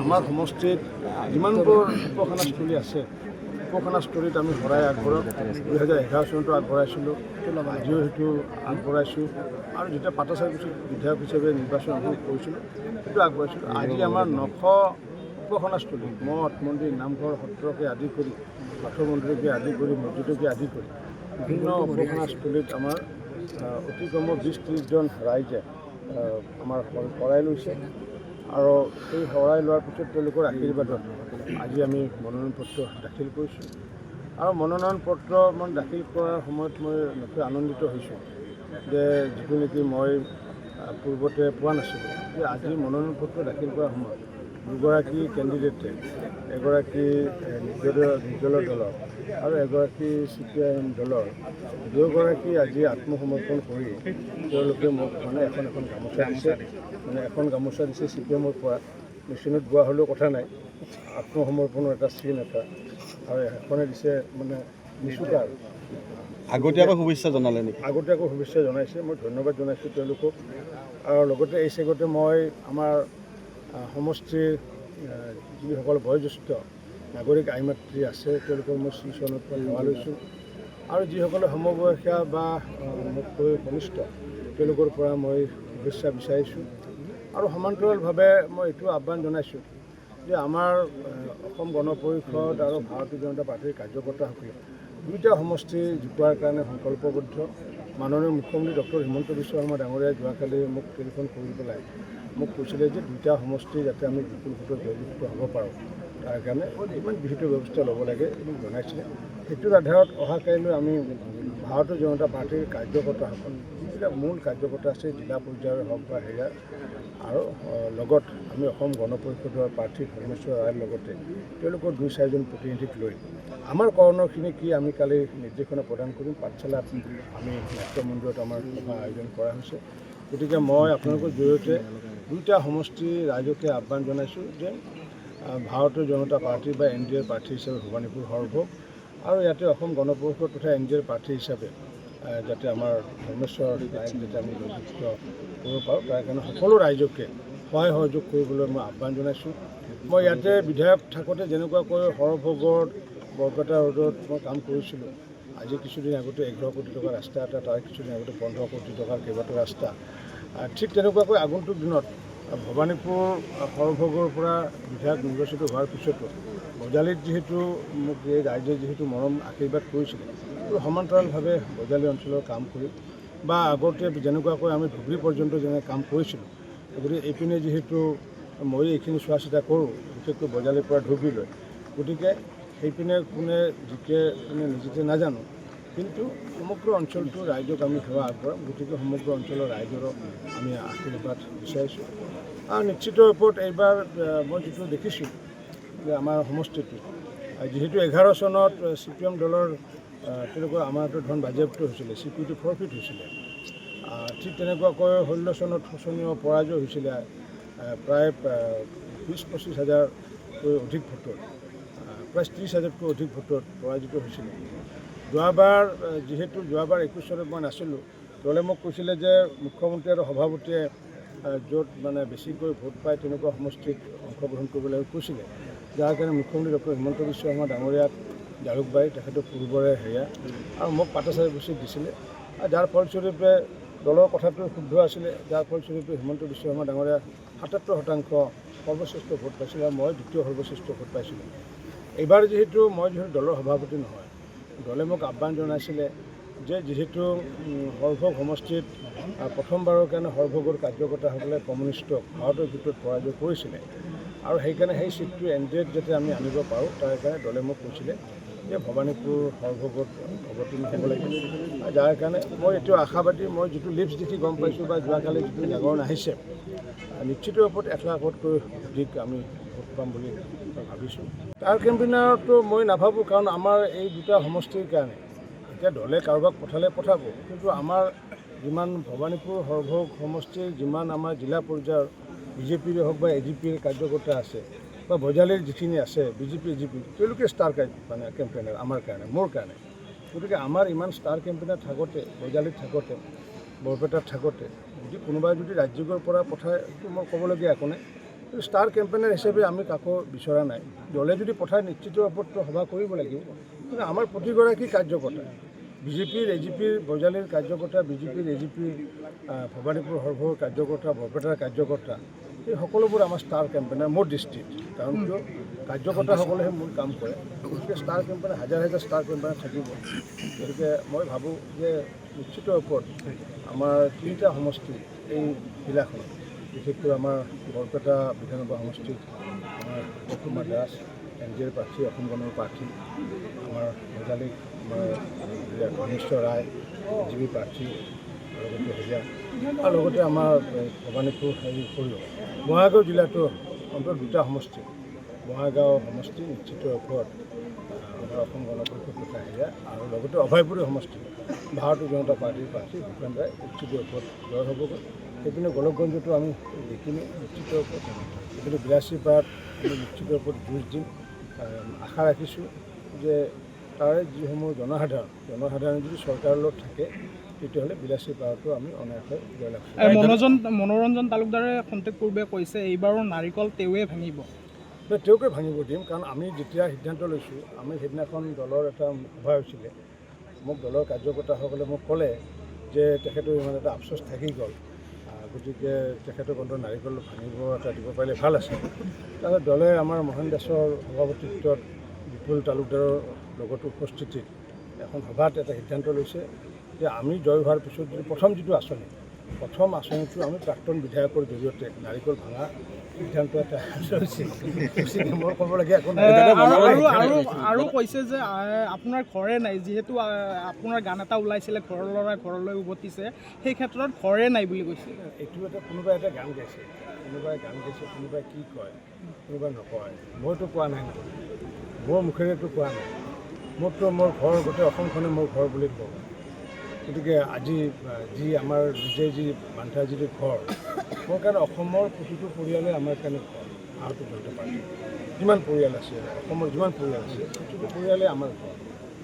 আমাৰ সমষ্টিত যিমানবোৰ উপাসনাস্থলী আছে উপাসনাস্থলীত আমি শৰাই আগবঢ়াওঁ 2011 চনতো আগবঢ়াইছিলোঁ আজিও সেইটো আগবঢ়াইছোঁ আৰু যেতিয়া পাটাচাৰী বিধায়ক হিচাপে নিৰ্বাচন কৰিছিলোঁ সেইটো আগবঢ়াইছিলোঁ। আজি আমাৰ 900 উপাসনাস্থলী মঠ মন্দিৰ নামঘৰ সত্ৰকে আদি কৰি বাথৌ মন্দিৰকে আদি কৰি মছজিদকে আদি কৰি বিভিন্ন উপাসনাস্থলীত আমাৰ অতি কমেও 20-30 জন ৰাইজে আমাৰ শৰাই লৈছে আৰু সেই শৰাই লোৱাৰ পিছত তেওঁলোকৰ আশীৰ্বাদত আজি আমি মনোনয়ন পত্ৰ দাখিল কৰিছোঁ আৰু মনোনয়ন পত্ৰ মই দাখিল কৰাৰ সময়ত মই নথৈ আনন্দিত হৈছোঁ যে যিটো নেকি মই পূৰ্বতে পোৱা নাছিলোঁ যে আজি মনোনয়ন পত্ৰ দাখিল কৰাৰ সময়ত দুগৰাকী কেণ্ডিডেটে এগৰাকী নিৰ্দলীয় দলৰ আৰু এগৰাকী CPIM দলৰ দুয়োগৰাকী আজি আত্মসমৰ্পণ কৰি তেওঁলোকে মোক মানে এখন গামোচা দিছে এখন গামোচা দিছে CPIMৰ পৰা মেচিনত বোৱা হ'লেও কথা নাই আত্মসমৰ্পণৰ এটা চিন এটা আৰু এখনে দিছে মানে নিচুকাৰ আগতীয়াকৈ শুভেচ্ছা জনালে নেকি? আগতীয়াকৈ শুভেচ্ছা জনাইছে মই ধন্যবাদ জনাইছোঁ তেওঁলোকক আৰু লগতে এই চেগতে মই আমাৰ সমষ্টিৰ যিসকল বয়োজ্যেষ্ঠ নাগৰিক আই মাতৃ আছে তেওঁলোকৰ মই শ্ৰীচৰণত সেৱা লৈছোঁ আৰু যিসকলে সমবয়সীয়া বা মোতকৈ কনিষ্ঠ তেওঁলোকৰ পৰা মই শুভেচ্ছা বিচাৰিছোঁ আৰু সমান্তৰালভাৱে মই এইটো আহ্বান জনাইছোঁ যে আমাৰ অসম গণ পৰিষদ আৰু ভাৰতীয় জনতা পাৰ্টীৰ কাৰ্যকৰ্তাসকলে দুয়োটা সমষ্টি জিকোৱাৰ কাৰণে সংকল্পবদ্ধ। মাননীয় মুখ্যমন্ত্ৰী ডক্টৰ হিমন্ত বিশ্ব শৰ্মা ডাঙৰীয়াই যোৱাকালি মোক টেলিফোন কৰি পেলাই মোক কৈছিলে যে দুয়োটা সমষ্টি যাতে আমি বিপুল ভোটত জয়যুক্ত হ'ব পাৰোঁ তাৰ কাৰণে ইমান বিহিত ব্যৱস্থা ল'ব লাগে মোক জনাইছিলে। সেইটোৰ আধাৰত অহা কাইলৈ আমি ভাৰতীয় জনতা পাৰ্টীৰ কাৰ্যকৰ্তাসকল যিবিলাক মূল কাৰ্যকৰ্তা আছে জিলা পৰ্যায়ৰ হওক বা হেৰিয়াৰ আৰু লগত আমি অসম গণ পৰিষদৰ প্ৰাৰ্থী ধৰ্মেশ্বৰ ৰায়ৰ লগতে তেওঁলোকৰ 2-4জন প্ৰতিনিধিক লৈ আমাৰ কৰণৰখিনি কি আমি কালি নিৰ্দেশনা প্ৰদান কৰিম। পাঠশালাত আমি নাট্য মন্দিৰত আমাৰ সভা আয়োজন কৰা হৈছে। গতিকে মই আপোনালোকৰ জৰিয়তে দুয়োটা সমষ্টি ৰাইজকে আহ্বান জনাইছোঁ যে ভাৰতীয় জনতা পাৰ্টী বা NDAৰ প্ৰাৰ্থী হিচাপে ভৱানীপুৰ সৰভোগ আৰু ইয়াতে অসম গণ পৰিষদ তথা NDAৰ প্ৰাৰ্থী হিচাপে যাতে আমাৰ ধৰ্মেশ্বৰ ৰায়ক যাতে আমি জয়যুক্ত কৰিব পাৰোঁ তাৰ কাৰণে সকলো ৰাইজকে সহায় সহযোগ কৰিবলৈ মই আহ্বান জনাইছোঁ। মই ইয়াতে বিধায়ক থাকোঁতে যেনেকুৱাকৈ সৰভোগত বৰপেটা ৰোডত মই কাম কৰিছিলোঁ আজি কিছুদিন আগতে 11 কোটি টকাৰ ৰাস্তা এটা তাৰ কিছুদিন আগতে 15 কোটি টকাৰ কেইবাটাও ৰাস্তা ঠিক তেনেকুৱাকৈ আগন্তুক দিনত ভৱানীপুৰ সৰভোগৰ পৰা বিধায়ক নিৰ্বাচিত হোৱাৰ পিছতো বজালীত যিহেতু মোক এই ৰাইজে যিহেতু মৰম আশীৰ্বাদ কৰিছিলে আৰু সমান্তৰালভাৱে বজালী অঞ্চলৰ কাম কৰি বা আগতে যেনেকুৱাকৈ আমি ধুবুৰী পৰ্যন্ত যেনে কাম কৰিছিলোঁ গতিকে এইপিনে যিহেতু মই এইখিনি চোৱা চিতা কৰোঁ বিশেষকৈ বজালীৰ পৰা ধুবুৰীলৈ গতিকে সেইপিনে কোনে জিকে কোনে নিজিকে নাজানো কিন্তু সমগ্ৰ অঞ্চলটো ৰাইজক আমি সেৱা আগবঢ়াম। গতিকে সমগ্ৰ অঞ্চলৰ ৰাইজৰো আমি আশীৰ্বাদ বিচাৰিছোঁ আৰু নিশ্চিত ৰূপত এইবাৰ মই যিটো দেখিছোঁ যে আমাৰ সমষ্টিটো যিহেতু 11 চনত CPM দলৰ তেনেকুৱা আমাৰ ধন বাজেয়াপ্ত হৈছিলে স্বীকৃতি ফৰফিট হৈছিলে ঠিক তেনেকুৱাকৈ 16 চনত শোচনীয় পৰাজয় হৈছিলে প্ৰায় 20-25 হাজাৰতকৈ অধিক ভোটত প্ৰায় 30 হাজাৰতকৈ অধিক ভোটত পৰাজিত হৈছিলে। যোৱাবাৰ যিহেতু 21 চনত মই নাছিলোঁ দলে মোক কৈছিলে যে মুখ্যমন্ত্ৰী আৰু সভাপতিয়ে য'ত মানে বেছিকৈ ভোট পায় তেনেকুৱা সমষ্টিত অংশগ্ৰহণ কৰিবলৈ কৈছিলে যাৰ কাৰণে মুখ্যমন্ত্ৰী ডক্টৰ হিমন্ত বিশ্ব শৰ্মা ডাঙৰীয়াক জালুকবাৰী তেখেতৰ পূৰ্বৰে হেৰিয়া আৰু মোক পাটাচাৰী বস্তিত দিছিলে আৰু যাৰ ফলস্বৰূপে দলৰ কথাটো শুদ্ধ আছিলে যাৰ ফলস্বৰূপে হিমন্ত বিশ্ব শৰ্মা ডাঙৰীয়া 77% সৰ্বশ্ৰেষ্ঠ ভোট পাইছিলে আৰু মই দ্বিতীয় সৰ্বশ্ৰেষ্ঠ ভোট পাইছিলোঁ। এইবাৰ যিহেতু দলৰ সভাপতি নহয় দলে মোক আহ্বান জনাইছিলে যে যিহেতু সৰভোগ সমষ্টিত প্ৰথমবাৰৰ কাৰণে সৰভোগৰ কাৰ্যকৰ্তাসকলে কমিউনিষ্টক ভাৰতৰ ভিতৰত পৰাজয় কৰিছিলে আৰু সেইকাৰণে সেই চিটটো NDAত যাতে আমি আনিব পাৰোঁ তাৰ কাৰণে দলে মোক কৈছিলে যে ভৱানীপুৰ সৰভোগত অৱতীৰ্ণ হ'ব লাগিব। যাৰ কাৰণে মই এতিয়াও আশাবাদী মই যিটো লিপছ দেখি গম পাইছোঁ বা যোৱাকালি যিটো জাগৰণ আহিছে নিশ্চিত ৰূপত 1 লাখতকৈ অধিক আমি ভোট পাম বুলি ভাবিছোঁ। তাৰ কেম্পেইনতো মই নাভাবোঁ কাৰণ আমাৰ এই দুটা সমষ্টিৰ কাৰণে এতিয়া দলে কাৰোবাক পঠালে পঠাব কিন্তু আমাৰ যিমান ভৱানীপুৰ সৰভোগ সমষ্টিৰ যিমান আমাৰ জিলা পৰ্যায়ৰ BJPৰে হওক বা AGPৰ কাৰ্যকৰ্তা আছে বা বজালীৰ যিখিনি আছে BJP AGP তেওঁলোকে ষ্টাৰ মানে কেম্পেইনাৰ আমাৰ কাৰণে মোৰ কাৰণে গতিকে আমাৰ ইমান ষ্টাৰ কেম্পেইনাৰ থাকোঁতে বজালীত থাকোঁতে বৰপেটাত থাকোঁতে যদি কোনোবাই যদি ৰাজ্যিকৰ পৰা পঠায় মই ক'বলগীয়া একো নাই ষ্টাৰ কেম্পেইনাৰ হিচাপে আমি কাকো বিচৰা নাই। দলে যদি পঠায় নিশ্চিত ওপৰতো সভা কৰিব লাগিব, কিন্তু আমাৰ প্ৰতিগৰাকী কাৰ্যকৰ্তা বিজেপিৰ এজিপিৰ বজালীৰ কাৰ্যকৰ্তা, বিজেপিৰ এজিপিৰ ভবানীপুৰ সৰ্ভৰ কাৰ্যকৰ্তা, বৰপেটাৰ কাৰ্যকৰ্তা, এই সকলোবোৰ আমাৰ ষ্টাৰ কেম্পেইনাৰ মোৰ দৃষ্টিত। কাৰণ কিয় কাৰ্যকৰ্তাসকলেহে মূল কাম কৰে, গতিকে ষ্টাৰ কেম্পেইনাৰ হাজাৰ হাজাৰ ষ্টাৰ কেম্পেইনাৰ থাকিব। গতিকে মই ভাবোঁ যে নিশ্চিত ওপৰত আমাৰ 3টা সমষ্টি এই জিলাখনত, বিশেষকৈ আমাৰ বৰপেটা বিধানসভা সমষ্টিত আমাৰ কুমাৰ দাস NDAৰ প্ৰাৰ্থী, অসম গণৰ প্ৰাৰ্থী, আমাৰ বজালী আমাৰ ঘনিষ্ঠ ৰায় এজিপি প্ৰাৰ্থী, লগতে হেৰিয়া আৰু লগতে আমাৰ ভবানীপুৰ হেৰি উপৰিও বঙাইগাঁও জিলাতো অন্তত 2টা সমষ্টি, বঙাইগাঁও সমষ্টি নিশ্চিত ওপৰত আমাৰ অসম গণ পৰিষদ তথা হেৰিয়া, আৰু লগতে অভয়পুৰী সমষ্টি ভাৰতীয় জনতা পাৰ্টীৰ প্ৰাৰ্থী ভূপেন ৰায় নিশ্চিত ওপৰত জয় হ'বগৈ। সেইপিনে গোলকগঞ্জতো আমি দেখিমেই নিশ্চিত ওপৰত, সেইপিনে বিলাসীপাৰাত আমি নিশ্চিত ওপৰত যুঁজ দিম। আশা ৰাখিছোঁ যে তাৰে যিসমূহ জনসাধাৰণ যদি চৰকাৰৰ লগত থাকে তেতিয়াহ'লে বিলাসীপাৰাতো আমি অনায়াসে জয়লাভ কৰিম। মনোৰঞ্জন তালুকদাৰে খন্তেক পূৰ্বে কৈছে এইবাৰো নাৰিকল তেওঁৱে ভাঙিব। তেওঁকে ভাঙিব দিম, কাৰণ আমি যেতিয়া সিদ্ধান্ত লৈছোঁ, আমি সেইদিনাখন দলৰ এটা সভা হৈছিলে, মোক দলৰ কাৰ্যকৰ্তাসকলে মোক ক'লে যে তেখেতৰ ইমান এটা আফচোচ থাকি গ'ল, গতিকে তেখেতক অন্তত নাৰিকল ভাঙিব এটা দিব পাৰিলে ভাল আছে। তাৰপিছত দলে আমাৰ মোহন দাসৰ সভাপতিত্বত বিপুল তালুকদাৰৰ লগতো উপস্থিতিত এখন সভাত এটা সিদ্ধান্ত লৈছে যে আমি জয় হোৱাৰ পিছত যদি প্ৰথম আঁচনিটো আমি প্ৰাক্তন বিধায়কৰ জৰিয়তে নাৰিকল ভাঙা সিদ্ধান্ত এটা লৈছে। মোৰ ক'বলগীয়া একো নাই। আৰু কৈছে যে আপোনাৰ ঘৰে নাই, যিহেতু আপোনাৰ গান এটা ওলাইছিলে ঘৰৰ ল'ৰা ঘৰলৈ উভতিছে, সেই ক্ষেত্ৰত ঘৰে নাই বুলি কৈছে। এইটো কোনোবাই এটা গান গাইছে, কোনোবাই কি কয়, কোনোবাই নকয়, মইতো কোৱা নাই নহয়, মোৰ মুখেৰেতো কোৱা নাই। মোৰ ঘৰ গোটেই অসমখনে মোৰ ঘৰ বুলি কওঁ। গতিকে আজি যি আমাৰ নিজে যি বান্ধা যিটো ঘৰ, মোৰ কাৰণে অসমৰ প্ৰতিটো পৰিয়ালে আমাৰ কাৰণে ঘৰ। ভাৰতীয় জনতা পাৰ্টি যিমান পৰিয়াল আছে, অসমৰ যিমান পৰিয়াল আছে, প্ৰতিটো পৰিয়ালে আমাৰ ঘৰ।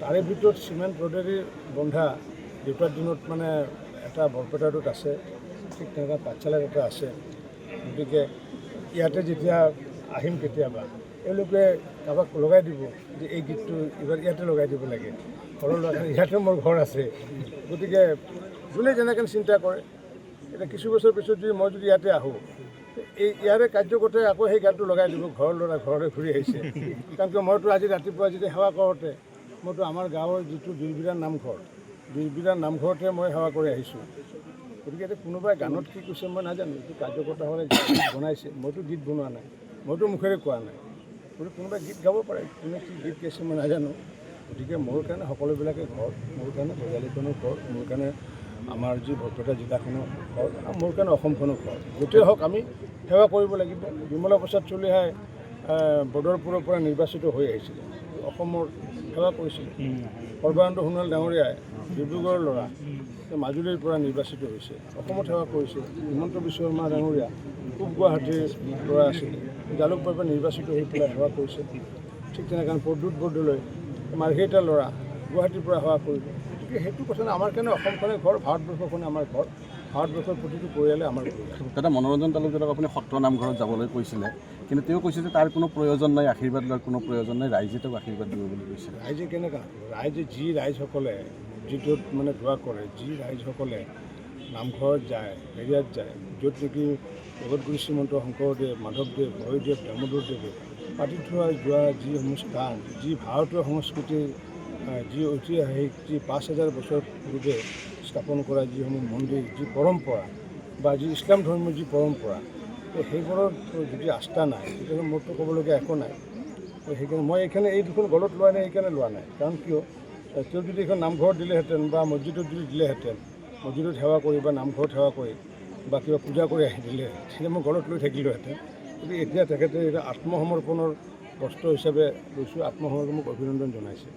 তাৰে ভিতৰত চিমেণ্ট ৰ'ডেৰে বন্ধা দেউতাৰ দিনত মানে এটা বৰপেটাটোত আছে, ঠিক তেনেকুৱা পাঠশালাত এটা আছে। গতিকে ইয়াতে যেতিয়া আহিম কেতিয়াবা, এওঁলোকে কাৰোবাক লগাই দিব যে এই গীতটো এইবাৰ ইয়াতে লগাই দিব লাগে, ঘৰৰ ল'ৰা ইয়াতে মোৰ ঘৰ আছে। গতিকে যোনে যেনেকৈ চিন্তা কৰে, এতিয়া কিছু বছৰ পিছত যদি মই ইয়াতে আহোঁ, এই ইয়াৰে কাৰ্যকৰ্তাই আকৌ সেই গানটো লগাই দিব, ঘৰৰ ল'ৰা ঘৰলৈ ঘূৰি আহিছে। কাৰণ কিয় মইতো আজি ৰাতিপুৱা যেতিয়া সেৱা কৰোঁতে মইতো আমাৰ গাঁৱৰ যিটো দুইবিৰাণ নামঘৰতে মই সেৱা কৰি আহিছোঁ। গতিকে এতিয়া কোনোবাই গানত কি কৈছে মই নাজানো, এইটো কাৰ্যকৰ্তাসকলে গীত বনাইছে, মইতো গীত বনোৱা নাই, মইতো মুখেৰে কোৱা নাই। গতিকে কোনোবাই গীত গাব পাৰে, কোনে কি গীত গাইছে মই নাজানো। গতিকে মোৰ কাৰণে সকলোবিলাকে ঘৰ, মোৰ কাৰণে বজালীখনৰ ঘৰ, মোৰ কাৰণে আমাৰ যি বৰপেটা জিলাখনৰ ঘৰ, আৰু মোৰ কাৰণে অসমখনৰ ঘৰ। গোটেই হওক আমি সেৱা কৰিব লাগিব। বিমলা প্ৰসাদ চলিহাই বদৰপুৰৰ পৰা নিৰ্বাচিত হৈ আহিছিলে, অসমৰ সেৱা কৰিছিলে। সৰ্বানন্দ সোণোৱাল ডাঙৰীয়াই ডিব্ৰুগড়ৰ ল'ৰা, মাজুলীৰ পৰা নিৰ্বাচিত হৈছে, অসমত সেৱা কৰিছে। হিমন্ত বিশ্ব শৰ্মা ডাঙৰীয়া পূব গুৱাহাটীৰ পৰা আছিলে, জালুকবাৰীৰ পৰা নিৰ্বাচিত হৈ পেলাই সেৱা কৰিছে। ঠিক তেনেকৈ প্ৰদ্যুৎ বৰদলৈ মাৰ্ঘেৰিটাৰ ল'ৰা, গুৱাহাটীৰ পৰা সেৱা কৰিব। গতিকে সেইটো কথা নাই, আমাৰ কাৰণে অসমখনে ঘৰ, ভাৰতবৰ্ষখনে আমাৰ ঘৰ, ভাৰতবৰ্ষৰ প্ৰতিটো পৰিয়ালে আমাৰ পৰিয়াল। দাদা, মনোৰঞ্জন তালুকদাৰক আপুনি সত্ৰ নামঘৰত যাবলৈ কৈছিলে, কিন্তু তেওঁ কৈছে যে তাৰ কোনো প্ৰয়োজন নাই, আশীৰ্বাদ লোৱাৰ কোনো প্ৰয়োজন নাই, ৰাইজে তেওঁক আশীৰ্বাদ দিব বুলি কৈছে। ৰাইজে কেনেকুৱা, ৰাইজে যি ৰাইজসকলে যিটোত মানে দোৱা কৰে, যি ৰাইজসকলে নামঘৰত যায়, হেৰিয়াত যায়, য'ত নেকি জগতগুৰু শ্ৰীমন্ত শংকৰদেৱ, মাধৱদেৱ, হৰিদেৱ, দামোদৰদেৱে পাতি থোৱা যোৱা যিসমূহ স্থান, যি ভাৰতীয় সংস্কৃতিৰ যি ঐতিহাসিক, যি 5000 বছৰ পূৰ্বে স্থাপন কৰা যিসমূহ মন্দিৰ, যি পৰম্পৰা বা যি ইছলাম ধৰ্মৰ যি পৰম্পৰা, সেইবোৰত যদি আস্থা নাই তেতিয়াহ'লে মোৰতো ক'বলগীয়া একো নাই। সেইকাৰণে মই এইখানে এই দুখন গলত লোৱা নাই, সেইকাৰণে লোৱা নাই। কাৰণ কিয়, তেওঁ যদি এখন নামঘৰত দিলেহেঁতেন বা মছজিদত যদি দিলেহেঁতেন, মছজিদত সেৱা কৰি বা নামঘৰত সেৱা কৰি বা কিবা পূজা কৰি আহি দিলে, তেতিয়া মই গলত লৈ থাকিলোহেঁতেন। কিন্তু এতিয়া তেখেতে আত্মসমৰ্পণৰ বস্ত্ৰ হিচাপে লৈছোঁ, আত্মসমৰ্পণ মোক অভিনন্দন জনাইছে।